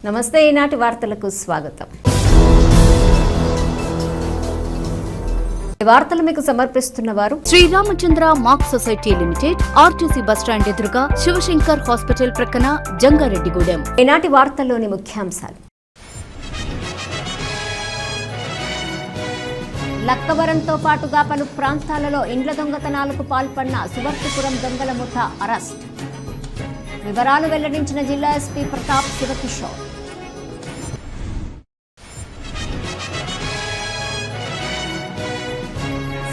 నమస్తే, ఈనాటి వార్తలకు స్వాగతం. ఈ వార్తలు మీకు సమర్పిస్తున్న వారు Sriramachandra mark society limited, RTC bus stand ఎదురుగా, శివశంకర్ హాస్పిటల్ ప్రక్కన, జంగారెడ్డిగూడెం. ఈనాటి వార్తల్లోని ముఖ్యాంశాలు. లక్కవరంతో పాటుగా పలు ప్రాంతాలలో ఇండ్ల దొంగతనాలకు పాల్పడిన సువర్తిపురం దొంగల ముఠా అరెస్ట్. వివరాలు వెల్లడించిన జిల్లా ఎస్పీ ప్రతాప్ శివకిషోర్.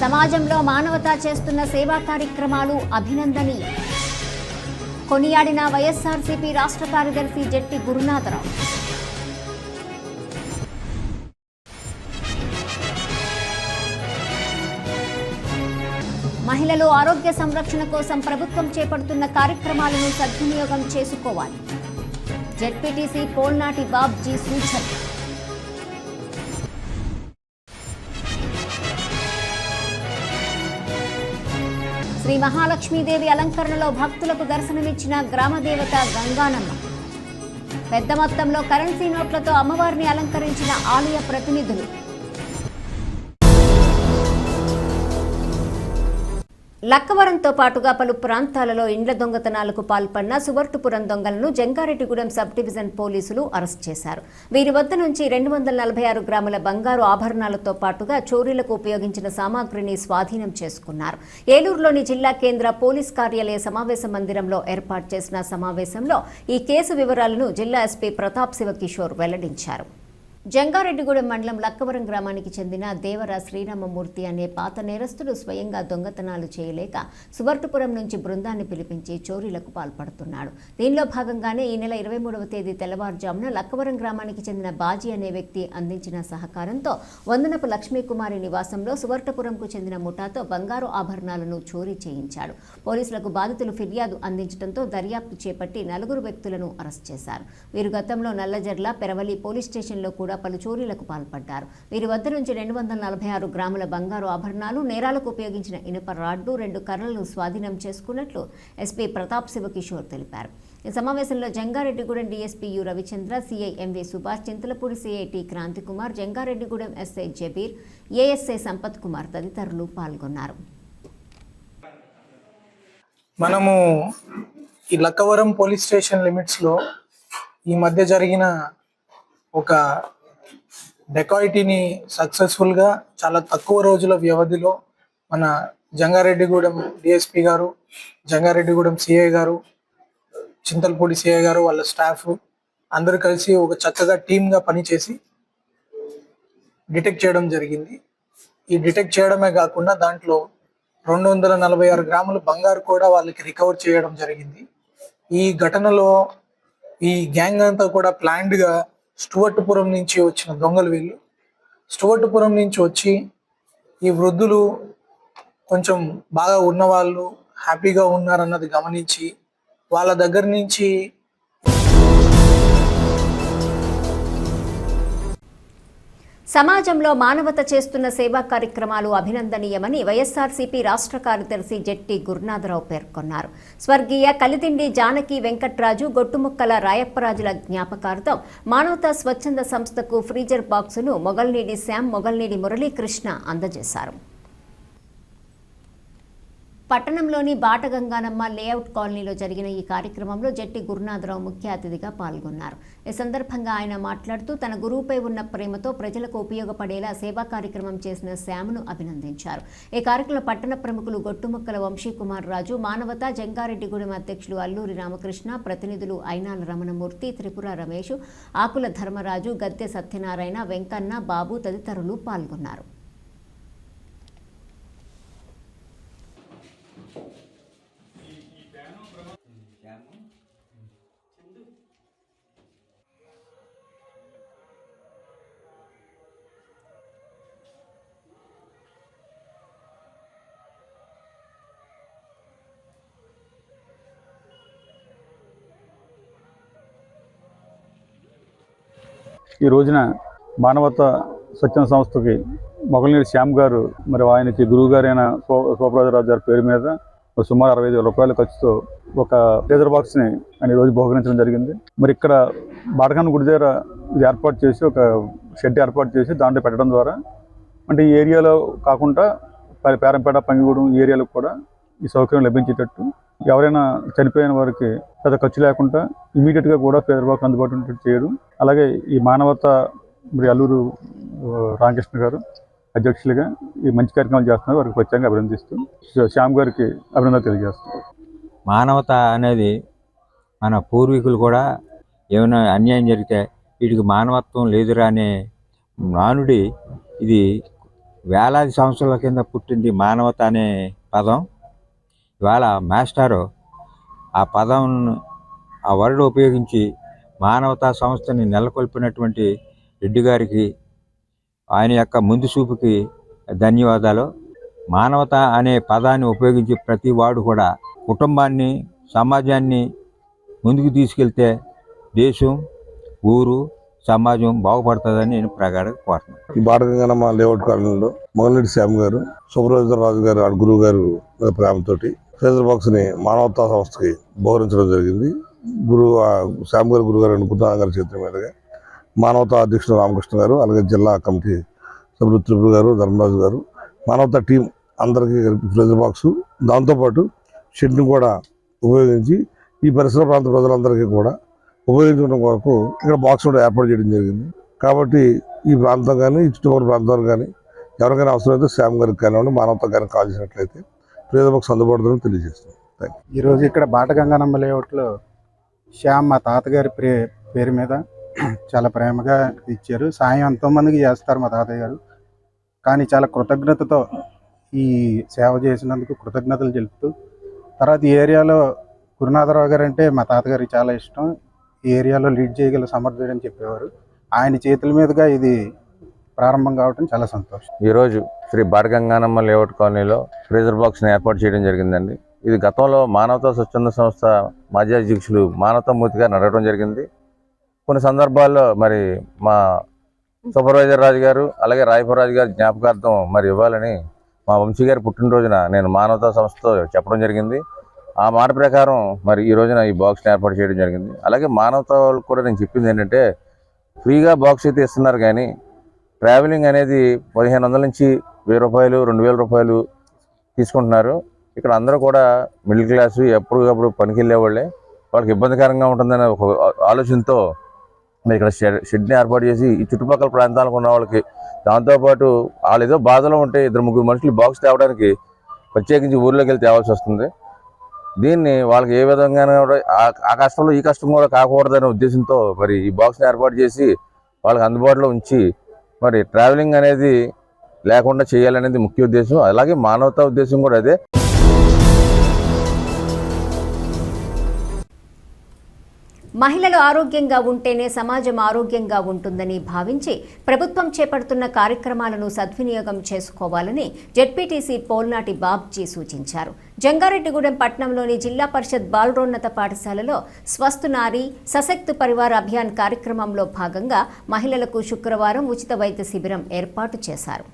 సమాజంలో మానవత చేస్తున్న సేవా కార్యక్రమాలు అభినందనీయం. కొనియాడిన వైఎస్ఆర్సీపీ రాష్ట్ర కార్యదర్శి జెట్టి గురునాథరావు. మహిళలు ఆరోగ్య సంరక్షణ కోసం ప్రభుత్వం చేపడుతున్న కార్యక్రమాలను సద్వినియోగం చేసుకోవాలి. జెడ్పీటీసీ పోల్నాటి బాబ్జీ సూచన. శ్రీ మహాలక్ష్మీదేవి అలంకరణలో భక్తులకు దర్శనమిచ్చిన గ్రామదేవత గంగానమ్మ. పెద్ద మొత్తంలో కరెన్సీ నోట్లతో అమ్మవారిని అలంకరించిన ఆలయ ప్రతినిధులు. లక్కవరంతో పాటుగా పలు ప్రాంతాలలో ఇండ్ల దొంగతనాలకు పాల్పడిన సువర్టుపురం దొంగలను జంగారెడ్డిగూడెం సబ్ డివిజన్ పోలీసులు అరెస్ట్ చేశారు. వీరి వద్ద నుంచి 246 గ్రాముల బంగారు ఆభరణాలతో పాటుగా చోరీలకు ఉపయోగించిన సామాగ్రిని స్వాధీనం చేసుకున్నారు. ఏలూరులోని జిల్లా కేంద్ర పోలీస్ కార్యాలయ సమావేశ మందిరంలో ఏర్పాటు చేసిన సమావేశంలో ఈ కేసు వివరాలను జిల్లా ఎస్పీ ప్రతాప్ శివకిషోర్ వెల్లడించారు. జంగారెడ్డిగూడెం మండలం లక్కవరం గ్రామానికి చెందిన దేవర శ్రీరామమూర్తి అనే పాత నేరస్తుడు స్వయంగా దొంగతనాలు చేయలేక సువర్టుపురం నుంచి బృందాన్ని పిలిపించి చోరీలకు పాల్పడుతున్నాడు. దీనిలో భాగంగానే ఈ నెల 23వ తేదీ తెల్లవారుజామున లక్కవరం గ్రామానికి చెందిన బాజీ అనే వ్యక్తి అందించిన సహకారంతో వందనపు లక్ష్మీకుమారి నివాసంలో సువర్టపురంకు చెందిన ముఠాతో బంగారు ఆభరణాలను చోరీ చేయించాడు. పోలీసులకు బాధితులు ఫిర్యాదు అందించడంతో దర్యాప్తు చేపట్టి 4 వ్యక్తులను అరెస్ట్ చేశారు. వీరు గతంలో నల్లజర్ల, పెరవలి పోలీస్ స్టేషన్లో కూడా పలు చోరీలకు పాల్పడ్డారు. వీరి వద్ద నుంచి 246 గ్రాముల బంగారు ఆభరణాలు, నేరాలకు ఉపయోగించిన ఇనుప రాడ్లు, 2 కర్రలను స్వాధీనం చేసుకున్నట్లు ఎస్పీ ప్రతాప్ శివకిషోర్ తెలిపారు. ఈ సమావేశంలో Jangareddygudem DSP U Ravichandra, CI MV Subhash, Chintalapudi CI T Kranthikumar, Jangareddygudem SI Jabir, ASI Sampath Kumar తదితరులు పాల్గొన్నారు. మనము ఈ లక్కవరం పోలీస్ స్టేషన్ లిమిట్స్లో ఈ మధ్య జరిగిన ఒక డెకాయిటీని సక్సెస్ఫుల్గా చాలా తక్కువ రోజుల వ్యవధిలో మన జంగారెడ్డిగూడెం డిఎస్పీ గారు, జంగారెడ్డిగూడెం సిఐ గారు, చింతలపూడి సిఐ గారు, వాళ్ళ స్టాఫ్ అందరూ కలిసి ఒక చక్కగా టీమ్గా పనిచేసి డిటెక్ట్ చేయడం జరిగింది. ఈ డిటెక్ట్ చేయడమే కాకుండా దాంట్లో 246 గ్రాముల బంగారు కూడా వాళ్ళకి రికవర్ చేయడం జరిగింది. ఈ ఘటనలో ఈ గ్యాంగ్ అంతా కూడా ప్లాన్డ్గా స్టువర్టుపురం నుంచి వచ్చిన దొంగలు వీళ్ళు. స్టువర్టుపురం నుంచి వచ్చి ఈ వృద్ధులు కొంచెం బాగా ఉన్నవాళ్ళు, హ్యాపీగా ఉన్నారన్నది గమనించి వాళ్ళ దగ్గర నుంచి సమాజంలో మానవత చేస్తున్న సేవా కార్యక్రమాలు అభినందనీయమని వైఎస్ఆర్సీపీ రాష్ట్ర కార్యదర్శి జెట్టి గురునాథరావు పేర్కొన్నారు. స్వర్గీయ కలితిండి జానకి వెంకట్రాజు, గొట్టుముక్కల రాయప్పరాజుల జ్ఞాపకార్థం మానవతా స్వచ్ఛంద సంస్థకు ఫ్రీజర్ బాక్సును మొగల్నీడి శ్యామ్, మొగల్నీడి మురళీకృష్ణ అందజేశారు. పట్టణంలోని బాటగంగానమ్మ లేఅవుట్ కాలనీలో జరిగిన ఈ కార్యక్రమంలో జెట్టి గురునాథరావు ముఖ్య అతిథిగా పాల్గొన్నారు. ఈ సందర్భంగా ఆయన మాట్లాడుతూ తన గురువుపై ఉన్న ప్రేమతో ప్రజలకు ఉపయోగపడేలా సేవా కార్యక్రమం చేసిన శ్యామ్ను అభినందించారు. ఈ కార్యక్రమంలో పట్టణ ప్రముఖులు గొట్టుముక్కల వంశీకుమార్ రాజు, మానవత జంగారెడ్డిగూడెం అధ్యక్షులు అల్లూరి రామకృష్ణ, ప్రతినిధులు అయినాల రమణమూర్తి, త్రిపుర రమేష్, ఆకుల ధర్మరాజు, గద్దె సత్యనారాయణ, వెంకన్న, బాబు తదితరులు పాల్గొన్నారు. ఈ రోజున మానవత స్వచ్ఛంద సంస్థకి మొగల్నీడి శ్యామ్ గారు, మరి ఆయనకి గురువు గారైన శోభరాజరాజు గారి పేరు మీద సుమారు 65,000 రూపాయల ఖర్చుతో ఒక ఫ్రీజర్ బాక్స్ని ఆయన ఈరోజు బహుకరించడం జరిగింది. మరి ఇక్కడ బాటకాన గుడి దగ్గర ఇది ఏర్పాటు చేసి ఒక షెడ్ ఏర్పాటు చేసి దాంట్లో పెట్టడం ద్వారా అంటే ఈ ఏరియాలో కాకుండా పేరంపేట, పంగిగూడెం ఈ ఏరియాలకు కూడా ఈ సౌకర్యం లభించేటట్టు ఎవరైనా చనిపోయిన వారికి పెద్ద ఖర్చు లేకుండా ఇమీడియట్గా కూడా ఫ్రీజర్ బాక్స్ అందుబాటులో ఉండేటట్టు చేయడం. అలాగే ఈ మానవత మరి అల్లూరు రామకృష్ణ గారు అధ్యక్షులుగా ఈ మంచి కార్యక్రమాలు చేస్తున్నారు. వారికి ప్రత్యేకంగా అభినందిస్తూ శ్యామ్ గారికి అభినందనలు తెలియజేస్తున్నారు. మానవత అనేది మన పూర్వీకులు కూడా ఏమైనా అన్యాయం జరిగితే వీటికి మానవత్వం లేదురా అనే నానుడి ఇది వేలాది సంవత్సరాల కింద పుట్టింది. మానవత అనే పదం ఇవాళ మాస్టారు ఆ పదం ఆ వర్డ్ ఉపయోగించి మానవతా సంస్థని నెలకొల్పినటువంటి రెడ్డి గారికి ఆయన యొక్క ముందు చూపుకి ధన్యవాదాలు. మానవత అనే పదాన్ని ఉపయోగించి ప్రతి వాడు కూడా కుటుంబాన్ని, సమాజాన్ని ముందుకు తీసుకెళ్తే దేశం, ఊరు, సమాజం బాగుపడుతుందని నేను ప్రగాఢంగా కోరుతున్నాను. ఈ బాటగంగనమ్మ లేఅవుట్ కాలనీలో మొగలరెడ్డి శ్యామ్ గారు, సూపర్వైజర్ రాజు గారు గురువు గారు ప్రేమతోటి ఫ్రీజర్ బాక్స్ ని మానవతా సంస్థకి బహుకరించడం జరిగింది. శ్యామ్ గారు, గురువు గారు బుద్ధనాథ్ గారి చేతుల మీదుగా మానవతా అధ్యక్షుడు రామకృష్ణ గారు, అలాగే జిల్లా కమిటీ సభ్యులు త్రిపుర గారు, ధర్మరాజు గారు, మానవతా టీం అందరికీ ఫ్రీజర్ బాక్స్, దాంతోపాటు షెడ్ని కూడా ఉపయోగించి ఈ పరిసర ప్రాంత ప్రజలందరికీ కూడా ఉపయోగించడం కొరకు ఇక్కడ బాక్స్ కూడా ఏర్పాటు చేయడం జరిగింది. కాబట్టి ఈ ప్రాంతం కానీ, ఈ చుట్టుపక్కల ప్రాంతాలు కానీ ఎవరికైనా అవసరమైతే శ్యామ్ గారికి కానివ్వండి, మానవతా గారికి కాల్ చేసినట్లయితే ఫ్రీజర్ బాక్స్ అందుబాటులో తెలియజేస్తున్నాం. ఈరోజు ఇక్కడ బాటగంగనమ్మ లేఅవుట్లో శ్యామ్ మా తాతగారి పేరు మీద చాలా ప్రేమగా ఇచ్చారు. సాయం ఎంతోమందికి చేస్తారు మా తాతయ్య గారు. కానీ చాలా కృతజ్ఞతతో ఈ సేవ చేసినందుకు కృతజ్ఞతలు తెలుపుతూ, తర్వాత ఈ ఏరియాలో గురునాథరావు గారు అంటే మా తాతగారికి చాలా ఇష్టం. ఈ ఏరియాలో లీడ్ చేయగల సమర్థుడని చెప్పేవారు. ఆయన చేతుల మీదుగా ఇది ప్రారంభం కావడం చాలా సంతోషం. ఈరోజు శ్రీ బాటగంగనమ్మ లేఅవుట్ కాలనీలో ఫ్రీజర్ బాక్స్ని ఏర్పాటు చేయడం జరిగిందండి. ఇది గతంలో మానవతా స్వచ్ఛంద సంస్థ మాజీ అధ్యక్షులు మానవతామూర్తి గారు నడవడం జరిగింది. కొన్ని సందర్భాల్లో మరి మా సూపర్వైజర్ రాజు గారు, అలాగే రాయపురాజు గారి జ్ఞాపకార్థం మరి ఇవ్వాలని మా వంశీ గారి పుట్టినరోజున నేను మానవతా సంస్థతో చెప్పడం జరిగింది. ఆ మాట ప్రకారం మరి ఈ రోజున ఈ బాక్స్ని ఏర్పాటు చేయడం జరిగింది. అలాగే మానవతా వాళ్ళకి కూడా నేను చెప్పింది ఏంటంటే, ఫ్రీగా బాక్స్ అయితే ఇస్తున్నారు కానీ ట్రావెలింగ్ అనేది 1500 నుంచి 1000 రూపాయలు, 2000 రూపాయలు తీసుకుంటున్నారు. ఇక్కడ అందరూ కూడా మిడిల్ క్లాసు, ఎప్పటికప్పుడు పనికి వెళ్ళేవాళ్ళే, వాళ్ళకి ఇబ్బందికరంగా ఉంటుందనే ఒక ఆలోచనతో మరి ఇక్కడ షెడ్ని ఏర్పాటు చేసి ఈ చుట్టుపక్కల ప్రాంతాలకు ఉన్న వాళ్ళకి, దాంతోపాటు వాళ్ళు ఏదో బాధలో ఉంటే 2-3 మనుషులు బాక్స్ తేవడానికి ప్రత్యేకించి ఊర్లోకి వెళ్ళి తేవాల్సి వస్తుంది. దీన్ని వాళ్ళకి ఏ విధంగా ఆ కష్టంలో ఈ కష్టం కూడా కాకూడదనే ఉద్దేశంతో మరి ఈ బాక్స్ని ఏర్పాటు చేసి వాళ్ళకి అందుబాటులో ఉంచి మరి ట్రావెలింగ్ అనేది లేకుండా చేయాలనేది ముఖ్య ఉద్దేశం. అలాగే మానవతా ఉద్దేశం కూడా అదే. మహిళలు ఆరోగ్యంగా ఉంటేనే సమాజం ఆరోగ్యంగా ఉంటుందని భావించి ప్రభుత్వం చేపడుతున్న కార్యక్రమాలను సద్వినియోగం చేసుకోవాలని జెడ్పీటీసీ పోల్నాటి బాబ్జీ సూచించారు. జంగారెడ్డిగూడెం పట్టణంలోని జిల్లా పరిషత్ బాలురోన్నత పాఠశాలలో స్వస్థ నారీ సశక్త్ పరివార్ అభియాన్ కార్యక్రమంలో భాగంగా మహిళలకు శుక్రవారం ఉచిత వైద్య శిబిరం ఏర్పాటు చేశారు.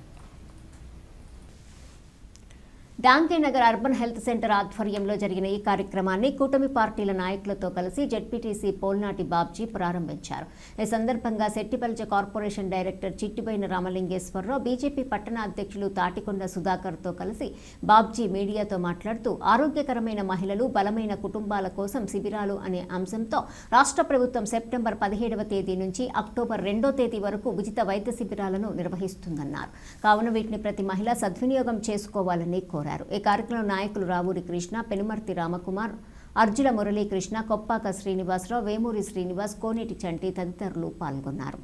డాంగేనగర్ అర్బన్ హెల్త్ సెంటర్ ఆధ్వర్యంలో జరిగిన ఈ కార్యక్రమాన్ని కూటమి పార్టీల నాయకులతో కలిసి జెడ్పీటీసీ పోల్నాటి బాబ్జీ ప్రారంభించారు. ఈ సందర్భంగా సెట్టిపల్చ కార్పొరేషన్ డైరెక్టర్ చిట్టిబైన రామలింగేశ్వరరావు, బీజేపీ పట్టణ అధ్యక్షులు తాటికొండ సుధాకర్తో కలిసి బాబ్జీ మీడియాతో మాట్లాడుతూ, ఆరోగ్యకరమైన మహిళలు, బలమైన కుటుంబాల కోసం శిబిరాలు అనే అంశంతో రాష్ట్ర ప్రభుత్వం సెప్టెంబర్ 17వ తేదీ నుంచి అక్టోబర్ 2వ తేదీ వరకు ఉచిత వైద్య శిబిరాలను నిర్వహిస్తుందన్నారు. కావున వీటిని ప్రతి మహిళ సద్వినియోగం చేసుకోవాలని కోరారు. ఈ కార్యక్రమంలో నాయకులు రావూరి కృష్ణ, పెనుమర్తి రామకుమార్, అర్జుల మురళీకృష్ణ, కొప్పాక శ్రీనివాసరావు, వేమూరి శ్రీనివాస్, కోనేటి చంటి తదితరులు పాల్గొన్నారు.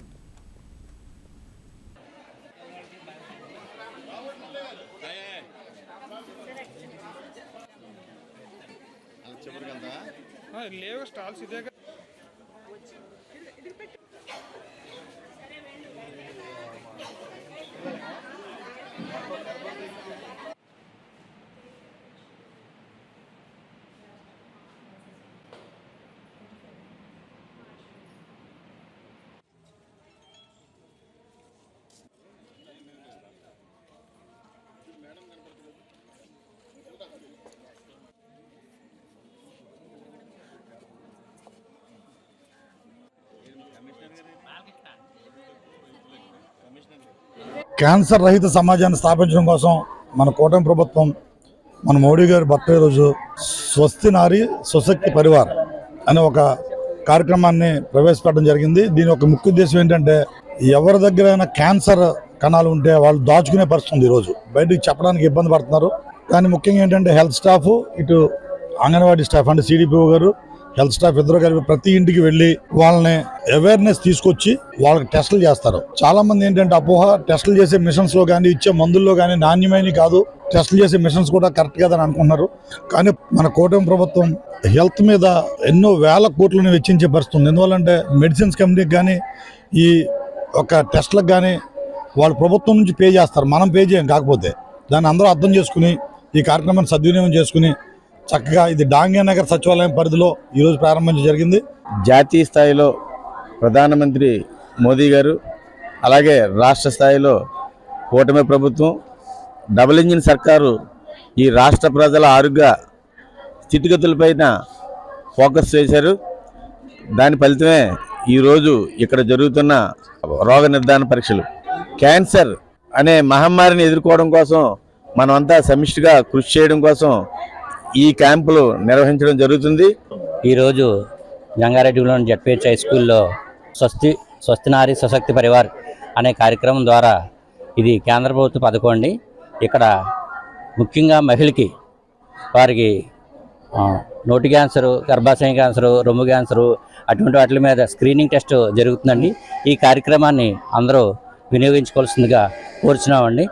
క్యాన్సర్ రహిత సమాజాన్ని స్థాపించడం కోసం మన కూటమి ప్రభుత్వం మన మోడీ గారి బర్త్డే రోజు స్వస్తి నారి స్వశక్తి పరివార్ అనే ఒక కార్యక్రమాన్ని ప్రవేశపెట్టడం జరిగింది. దీని ఒక ముఖ్య ఉద్దేశం ఏంటంటే ఎవరి దగ్గరైనా క్యాన్సర్ కణాలు ఉంటే వాళ్ళు దాచుకునే పరిస్థితి ఉంది. ఈరోజు బయటకు చెప్పడానికి ఇబ్బంది పడుతున్నారు. కానీ ముఖ్యంగా ఏంటంటే హెల్త్ స్టాఫ్, ఇటు అంగన్వాడీ స్టాఫ్ అంటే సిడిపిఓ గారు, హెల్త్ స్టాఫ్ ఇద్దరు కలిపి ప్రతి ఇంటికి వెళ్ళి వాళ్ళని అవేర్నెస్ తీసుకొచ్చి వాళ్ళకి టెస్టులు చేస్తారు. చాలా మంది ఏంటంటే అపోహ, టెస్టులు చేసే మిషన్స్ లో కానీ ఇచ్చే మందుల్లో కానీ నాణ్యమైన కాదు, టెస్టులు చేసే మిషన్స్ కూడా కరెక్ట్ కాదని అనుకుంటున్నారు. కానీ మన కూటమి ప్రభుత్వం హెల్త్ మీద ఎన్నో వేల కోట్లను వెచ్చించే పరిస్థితుంది. ఎందువల్లంటే మెడిసిన్స్ కంపెనీకి కానీ ఈ ఒక టెస్టులకు కానీ వాళ్ళు ప్రభుత్వం నుంచి పే చేస్తారు, మనం పే చేయం. కాకపోతే దాన్ని అందరూ అర్థం చేసుకుని ఈ కార్యక్రమాన్ని సద్వినియోగం చేసుకుని చక్కగా ఇది డాంగేనగర్ సచివాలయం పరిధిలో ఈరోజు ప్రారంభించడం జరిగింది. జాతీయ స్థాయిలో ప్రధానమంత్రి మోదీ గారు, అలాగే రాష్ట్ర స్థాయిలో కూటమి ప్రభుత్వం, డబుల్ ఇంజిన్ సర్కారు ఈ రాష్ట్ర ప్రజల ఆరోగ్య స్థితిగతులపైన ఫోకస్ చేశారు. దాని ఫలితమే ఈరోజు ఇక్కడ జరుగుతున్న రోగ నిర్ధారణ పరీక్షలు. క్యాన్సర్ అనే మహమ్మారిని ఎదుర్కోవడం కోసం మనమంతా సమిష్టిగా కృషి చేయడం కోసం ఈ క్యాంపులు నిర్వహించడం జరుగుతుంది. ఈరోజు జంగారెడ్డిగూడెం జెడ్పీహెచ్ హై స్కూల్లో స్వస్తి నారి స్వశక్తి పరివార్ అనే కార్యక్రమం ద్వారా, ఇది కేంద్ర ప్రభుత్వ పథకం అండి. ఇక్కడ ముఖ్యంగా మహిళకి వారికి నోటి క్యాన్సరు, గర్భాశయ క్యాన్సరు, రొమ్ము క్యాన్సరు అటువంటి వాటి మీద స్క్రీనింగ్ టెస్ట్ జరుగుతుందండి. ఈ కార్యక్రమాన్ని అందరూ వినియోగించుకోవాల్సిందిగా కోరుచున్నామండి.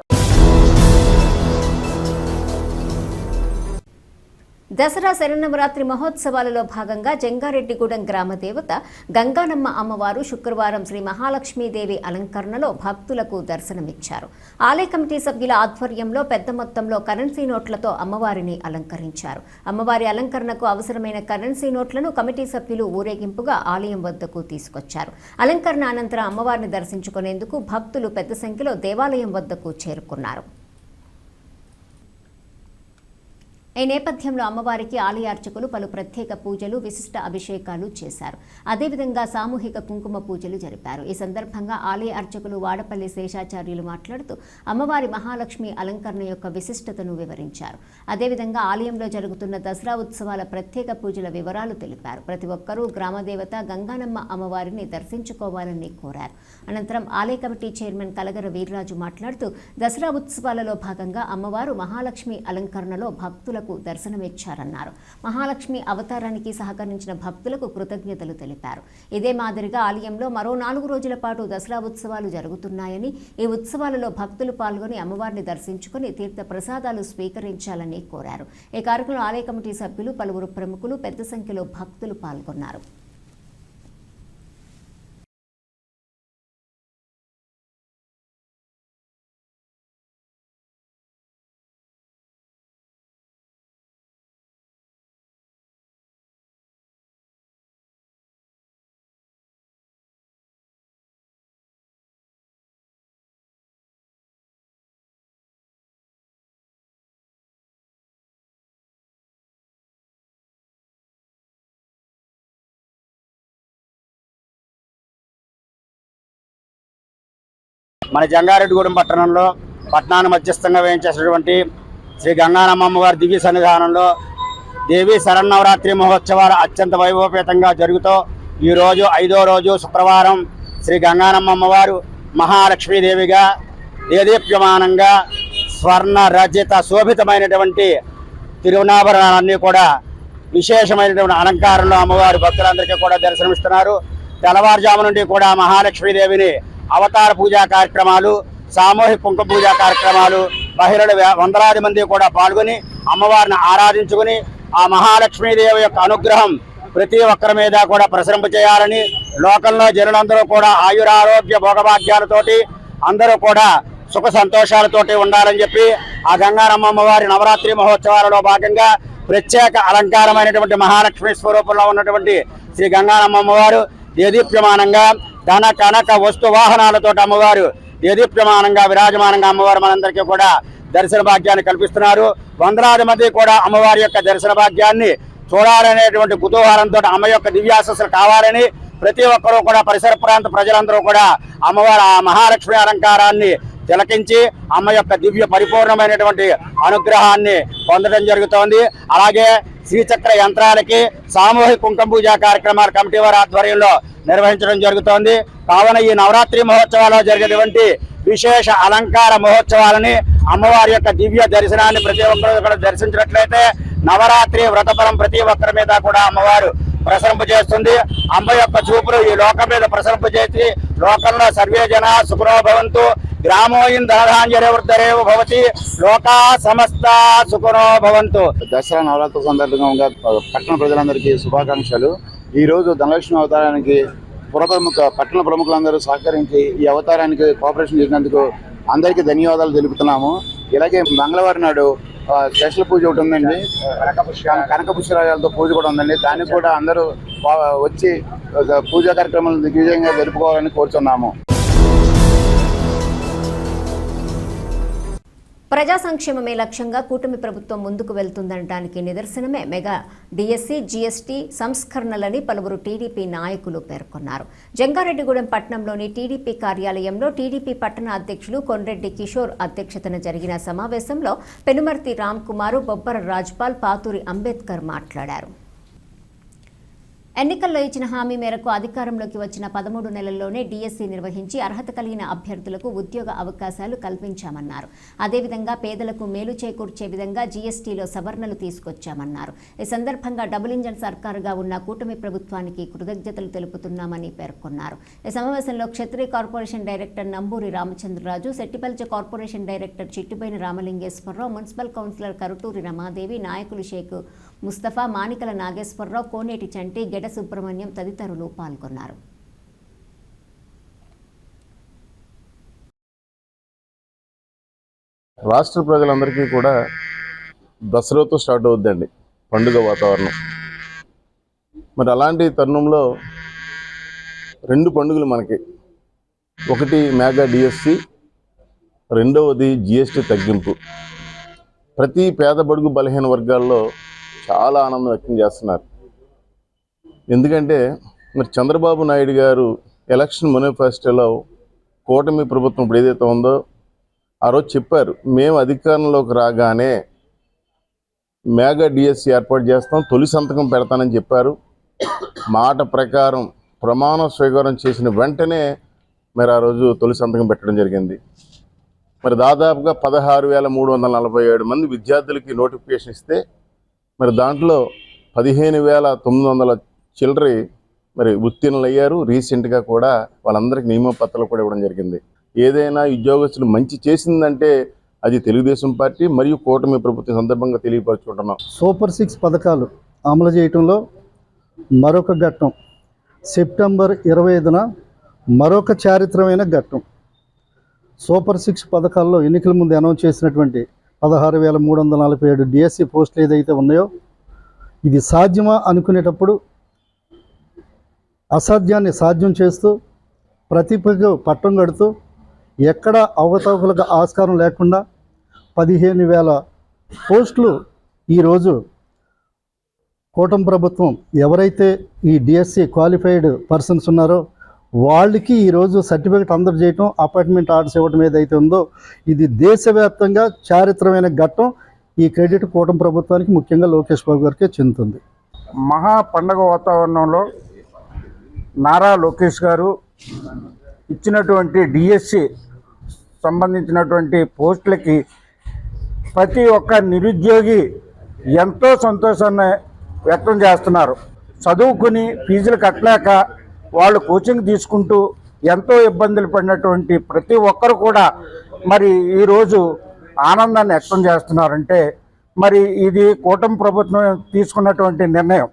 దసరా శరన్నవరాత్రి మహోత్సవాలలో భాగంగా జంగారెడ్డిగూడెం గ్రామ దేవత గంగానమ్మ అమ్మవారు శుక్రవారం శ్రీ మహాలక్ష్మీదేవి అలంకరణలో భక్తులకు దర్శనమిచ్చారు. ఆలయ కమిటీ సభ్యుల ఆధ్వర్యంలో పెద్ద మొత్తంలో కరెన్సీ నోట్లతో అమ్మవారిని అలంకరించారు. అమ్మవారి అలంకరణకు అవసరమైన కరెన్సీ నోట్లను కమిటీ సభ్యులు ఊరేగింపుగా ఆలయం వద్దకు తీసుకొచ్చారు. అలంకరణ అనంతరం అమ్మవారిని దర్శించుకునేందుకు భక్తులు పెద్ద సంఖ్యలో దేవాలయం వద్దకు చేరుకున్నారు. ఈ నేపథ్యంలో అమ్మవారికి ఆలయ అర్చకులు పలు ప్రత్యేక పూజలు, విశిష్ట అభిషేకాలు చేశారు. అదేవిధంగా సామూహిక కుంకుమ పూజలు జరిపారు. ఈ సందర్భంగా ఆలయ అర్చకులు వాడపల్లి శేషాచార్యులు మాట్లాడుతూ అమ్మవారి మహాలక్ష్మి అలంకరణ యొక్క విశిష్టతను వివరించారు. అదేవిధంగా ఆలయంలో జరుగుతున్న దసరా ఉత్సవాల ప్రత్యేక పూజల వివరాలు తెలిపారు. ప్రతి ఒక్కరూ గ్రామదేవత గంగానమ్మ అమ్మవారిని దర్శించుకోవాలని కోరారు. అనంతరం ఆలయ కమిటీ చైర్మన్ కలగర వీర్రాజు మాట్లాడుతూ దసరా ఉత్సవాలలో భాగంగా అమ్మవారు మహాలక్ష్మి అలంకరణలో భక్తులకు దర్శనమిచ్చారన్నారు. మహాలక్ష్మి అవతారానికి సహకరించిన భక్తులకు కృతజ్ఞతలు తెలిపారు. ఇదే మాదిరిగా ఆలయంలో మరో 4 రోజుల పాటు దసరా ఉత్సవాలు జరుగుతున్నాయని, ఈ ఉత్సవాలలో భక్తులు పాల్గొని అమ్మవారిని దర్శించుకుని తీర్థ ప్రసాదాలు స్వీకరించాలని కోరారు. ఈ కార్యక్రమంలో ఆలయ కమిటీ సభ్యులు, పలువురు ప్రముఖులు పెద్ద సంఖ్యలో భక్తులు పాల్గొన్నారు. మన జంగారెడ్డిగూడెం పట్టణాన్ని మధ్యస్థంగా వేయించేసినటువంటి శ్రీ గంగానమ్మ అమ్మవారి దివ్య సన్నిధానంలో దేవీ శరన్నవరాత్రి మహోత్సవాలు అత్యంత వైభవపేతంగా జరుగుతూ ఈరోజు 5వ రోజు శుక్రవారం శ్రీ గంగానమ్మ అమ్మవారు మహాలక్ష్మీదేవిగా దేదీప్యమానంగా స్వర్ణ రచిత శోభితమైనటువంటి తిరునాభరణాలన్నీ కూడా విశేషమైనటువంటి అలంకారంలో అమ్మవారి భక్తులందరికీ కూడా దర్శనమిస్తున్నారు. తెల్లవారుజాము నుండి కూడా మహాలక్ష్మీదేవిని అవతార పూజా కార్యక్రమాలు, సామూహిక కుంకుమ పూజా కార్యక్రమాలు, మహిళలు వందలాది మంది కూడా పాల్గొని అమ్మవారిని ఆరాధించుకుని ఆ మహాలక్ష్మీదేవి యొక్క అనుగ్రహం ప్రతి ఒక్కరి మీద కూడా ప్రసరింప చేయాలని, లోకంలో జనులందరూ కూడా ఆయురారోగ్య భోగభాగ్యాలతోటి అందరూ కూడా సుఖ సంతోషాలతోటి ఉండాలని చెప్పి ఆ గంగానమ్మ అమ్మవారి నవరాత్రి మహోత్సవాలలో భాగంగా ప్రత్యేక అలంకారమైనటువంటి మహాలక్ష్మి స్వరూపంలో ఉన్నటువంటి శ్రీ గంగానమ్మ అమ్మవారు దేదీప్యమానంగా ధన కనక వస్తు వాహనాలతో అమ్మవారు దేదీప్యమానంగా విరాజమానంగా అమ్మవారు మనందరికీ కూడా దర్శన భాగ్యాన్ని కల్పిస్తున్నారు. వందలాది మంది కూడా అమ్మవారి యొక్క దర్శన భాగ్యాన్ని చూడాలనేటువంటి కుతూహలంతో అమ్మ యొక్క దివ్యాశస్సులు కావాలని ప్రతి ఒక్కరూ కూడా పరిసర ప్రాంత ప్రజలందరూ కూడా అమ్మవారి ఆ మహాలక్ష్మి అలంకారాన్ని తిలకించి అమ్మ యొక్క దివ్య పరిపూర్ణమైనటువంటి అనుగ్రహాన్ని పొందడం జరుగుతోంది. అలాగే శ్రీచక్ర యంత్రాలకి సామూహిక కుంకుమ పూజ కార్యక్రమాలు కమిటీ వారి ఆధ్వర్యంలో నిర్వహించడం జరుగుతోంది. కావున ఈ నవరాత్రి మహోత్సవాల్లో జరిగేటువంటి విశేష అలంకార మహోత్సవాలని అమ్మవారి యొక్క దివ్య దర్శనాన్ని ప్రతి ఒక్కరు కూడా దర్శించినట్లయితే నవరాత్రి వ్రతఫలం ప్రతి ఒక్కరి మీద కూడా అమ్మవారు ప్రసరింపజేస్తుంది. అమ్మ యొక్క చూపులు ఈ లోకం మీద ప్రసరింపజేసి లోకంలో సర్వే జన సుఖనో భవంతు గ్రామోయిన్ ధనధాన్యరే వృద్ధరేవ భవతి లోకా సమస్త సుఖనో భవంతు. దసరా నవరాత్రి సందర్భంగా పట్టణ ప్రజలందరికీ శుభాకాంక్షలు. ఈరోజు ధనలక్ష్మి అవతారానికి పట్టణ ప్రముఖులందరూ సహకరించి ఈ అవతారానికి కోఆపరేషన్ చేసినందుకు అందరికీ ధన్యవాదాలు తెలుపుతున్నాము. ఇలాగే మంగళవారం నాడు స్పెషల్ పూజ ఒకటి ఉందండి, కనక పుష్పరాజాలతో పూజ కూడా ఉందండి. దానికి కూడా అందరూ వచ్చి పూజా కార్యక్రమాలను దిగ్విజయంగా జరుపుకోవాలని కోరుతున్నాము. ప్రజా సంక్షేమమే లక్ష్యంగా కూటమి ప్రభుత్వం ముందుకు వెళ్తుందనడానికి నిదర్శనమే మెగా డిఎస్సి జీఎస్టీ సంస్కరణలని పలువురు టీడీపీ నాయకులు పేర్కొన్నారు. జంగారెడ్డిగూడెం పట్టణంలోని టీడీపీ కార్యాలయంలో టీడీపీ పట్టణ అధ్యక్షులు కొండ్రెడ్డి కిషోర్ అధ్యక్షతన జరిగిన సమావేశంలో పెనుమర్తి రామ్ కుమారు, బొబ్బర రాజ్పాల్, పాతూరి అంబేద్కర్ మాట్లాడారు. ఎన్నికల్లో ఇచ్చిన హామీ మేరకు అధికారంలోకి వచ్చిన 13 నెలల్లోనే డిఎస్సి నిర్వహించి అర్హత కలిగిన అభ్యర్థులకు ఉద్యోగ అవకాశాలు కల్పించామన్నారు. అదేవిధంగా పేదలకు మేలు చేకూర్చే విధంగా జీఎస్టీలో సవరణలు తీసుకొచ్చామన్నారు. ఈ సందర్భంగా డబుల్ ఇంజన్ సర్కారుగా ఉన్న కూటమి ప్రభుత్వానికి కృతజ్ఞతలు తెలుపుతున్నామని పేర్కొన్నారు. ఈ సమావేశంలో Kshatriya corporation director Namburi Ramachandraraju, Settibalija corporation director Chittubaina Ramalingeswararao, municipal councillor Karuturi Ramadevi, నాయకులు షేక్ ముస్తఫా, మానికల నాగేశ్వరరావు, కోనేటి చంటి, గెడ సుబ్రహ్మణ్యం తదితరులు పాల్గొన్నారు. రాష్ట్ర ప్రజలందరికీ కూడా దసరాతో స్టార్ట్ అవుద్దండి పండుగ వాతావరణం. మరి అలాంటి తరుణంలో 2 పండుగలు మనకి, ఒకటి మెగా డిఎస్సి, రెండవది జిఎస్టీ తగ్గింపు. ప్రతి పేద బడుగు బలహీన వర్గాల్లో చాలా ఆనందం వ్యక్తం చేస్తున్నారు. ఎందుకంటే మరి చంద్రబాబు నాయుడు గారు ఎలక్షన్ మేనిఫెస్టోలో కూటమి ప్రభుత్వం ఇప్పుడు ఏదైతే ఉందో ఆ రోజు చెప్పారు, మేము అధికారంలోకి రాగానే మెగా డిఎస్సి ఏర్పాటు చేస్తాం, తొలి సంతకం పెడతానని చెప్పారు. మాట ప్రకారం ప్రమాణ స్వీకారం చేసిన వెంటనే మరి ఆ రోజు తొలి సంతకం పెట్టడం జరిగింది. మరి దాదాపుగా 16,347 మంది విద్యార్థులకి నోటిఫికేషన్ ఇస్తే మరి దాంట్లో 15,900 చిల్లర మరి ఉత్తీర్ణులు అయ్యారు. రీసెంట్గా కూడా వాళ్ళందరికీ నియమపత్రాలు కూడా ఇవ్వడం జరిగింది. ఏదైనా ఉద్యోగస్తులు మంచి చేసిందంటే అది తెలుగుదేశం పార్టీ మరియు కూటమి ప్రభుత్వం సందర్భంగా తెలియపరచుకుంటున్నాం. సూపర్ 6 పథకాలు అమలు చేయటంలో మరొక ఘట్టం, సెప్టెంబర్ 25న మరొక చారిత్రమైన ఘట్టం. సూపర్ 6 పథకాల్లో ఎన్నికల ముందు అనౌన్స్ చేసినటువంటి 16,347 డిఎస్సి పోస్టులు ఏదైతే ఉన్నాయో ఇది సాధ్యమా అనుకునేటప్పుడు అసాధ్యాన్ని సాధ్యం చేస్తూ ప్రతిభకు పట్టం కడుతూ ఎక్కడ అవకతవకలకు ఆస్కారం లేకుండా 15,000 పోస్టులు ఈరోజు కూటమి ప్రభుత్వం ఎవరైతే ఈ డిఎస్సి క్వాలిఫైడ్ పర్సన్స్ ఉన్నారో వాళ్ళకి ఈరోజు సర్టిఫికెట్ అందరు చేయటం, అపాయింట్మెంట్ ఆర్డర్స్ ఇవ్వడం ఏదైతే ఉందో ఇది దేశవ్యాప్తంగా చారిత్రమైన ఘట్టం. ఈ క్రెడిట్ కూటమి ప్రభుత్వానికి ముఖ్యంగా లోకేష్ బాబు గారికే చెందుతుంది. మహా పండగ వాతావరణంలో నారా లోకేష్ గారు ఇచ్చినటువంటి డిఎస్సి సంబంధించినటువంటి పోస్టులకి ప్రతి ఒక్క నిరుద్యోగి ఎంతో సంతోషాన్ని వ్యక్తం చేస్తున్నారు. చదువుకుని ఫీజులు కట్టలేక వాళ్ళు కోచింగ్ తీసుకుంటూ ఎంతో ఇబ్బందులు పడినటువంటి ప్రతి ఒక్కరు కూడా మరి ఈరోజు ఆనందాన్ని వ్యక్తం చేస్తున్నారంటే మరి ఇది కూటమి ప్రభుత్వం తీసుకున్నటువంటి నిర్ణయం.